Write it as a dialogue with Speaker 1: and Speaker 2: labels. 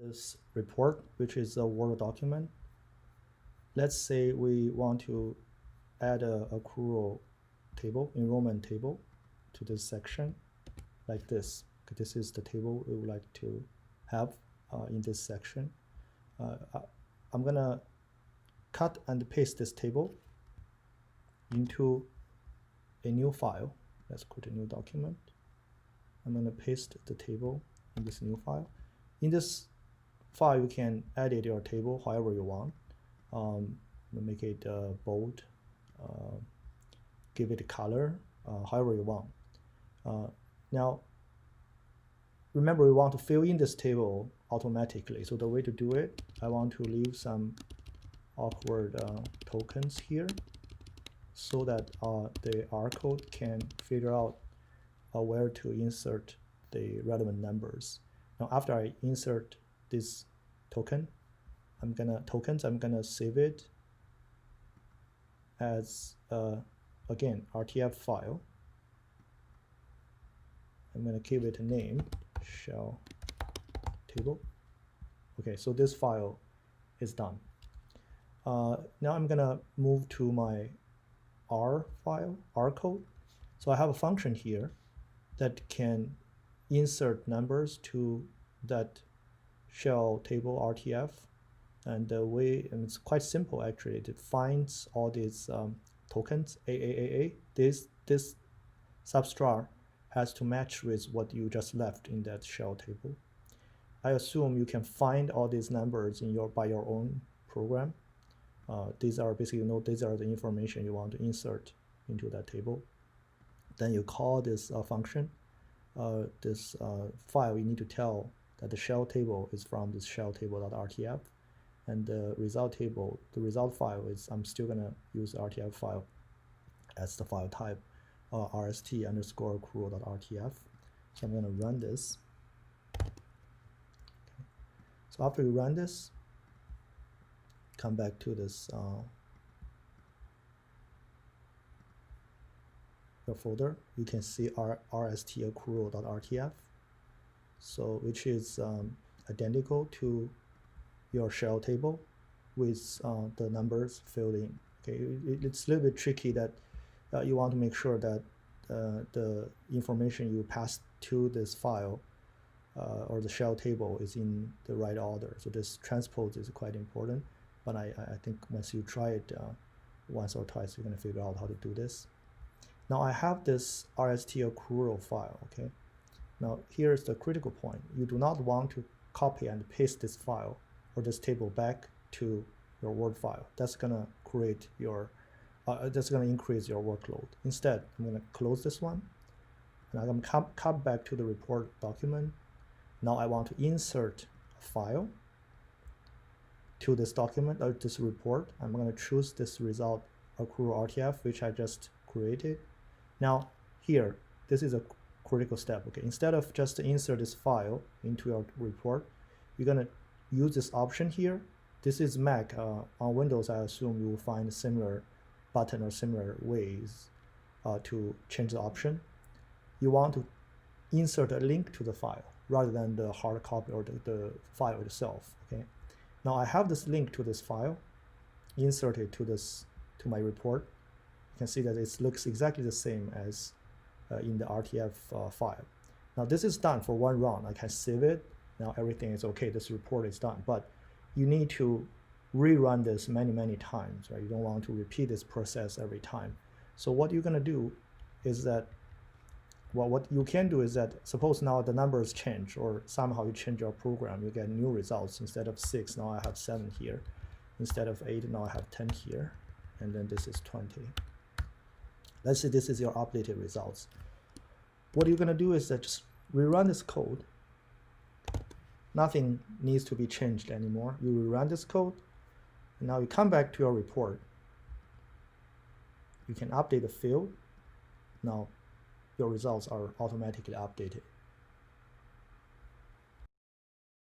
Speaker 1: this report, which is a Word document. Let's say we want to add a accrual table, enrollment table to this section like this. This is the table we would like to have in this section. I'm gonna cut and paste this table into a new file. Let's create a new document. I'm gonna paste the table in this new file. In this file, you can edit your table however you want. Make it bold, give it a color, however you want. Now, remember we want to fill in this table automatically. So the way to do it, I want to leave some awkward tokens here so that the R code can figure out where to insert the relevant numbers. Now, after I insert this token, I'm gonna save it as again RTF file. I'm gonna give it a name, shell table. Okay, so this file is done. Now I'm gonna move to my R file, R code. So I have a function here that can insert numbers to that shell table RTF, and the way, and it's quite simple actually. It finds all these tokens, AAAA. This substrat has to match with what you just left in that shell table. I assume you can find all these numbers in by your own program. These are basically, these are the information you want to insert into that table. Then you call this function. This file, you need to tell that the shell table is from this shell table.rtf, and the result table, the result file is, I'm still gonna use the RTF file as the file type, rst_accrual.rtf. So I'm gonna run this. Okay. So after you run this, come back to this your folder. You can see rst_accrual.rtf, so which is identical to your shell table with the numbers filled in. Okay, it's a little bit tricky that you want to make sure that the information you pass to this file or the shell table is in the right order. So this transpose is quite important, but I think once you try it once or twice, you're going to figure out how to do this. Now I have this rst_accrual file. Okay, now here's the critical point. You do not want to copy and paste this file or this table back to your Word file. That's gonna create your, that's gonna increase your workload. Instead, I'm gonna close this one, and I'm gonna come back to the report document. Now I want to insert a file to this document or this report. I'm gonna choose this result accrual RTF, which I just created. Now here, this is a critical step. Okay, instead of just insert this file into your report, you're gonna use this option here. This is Mac. On Windows, I assume you will find a similar button or similar ways to change the option. You want to insert a link to the file rather than the hard copy or the file itself. Okay. Now I have this link to this file inserted to my report. You can see that it looks exactly the same as in the RTF file. Now this is done for one run. I can save it. Now everything is okay. This report is done, but you need to rerun this many times, right? You don't want to repeat this process every time. So what you're gonna do is that, well, what you can do is that, suppose now the numbers change, or somehow you change your program, you get new results. Instead of 6, now I have 7 here. Instead of 8, now I have 10 here, and then this is 20. Let's say this is your updated results. What you're gonna do is that just rerun this code. Nothing needs to be changed anymore. You rerun this code, and now you come back to your report. You can update the field. Now your results are automatically updated.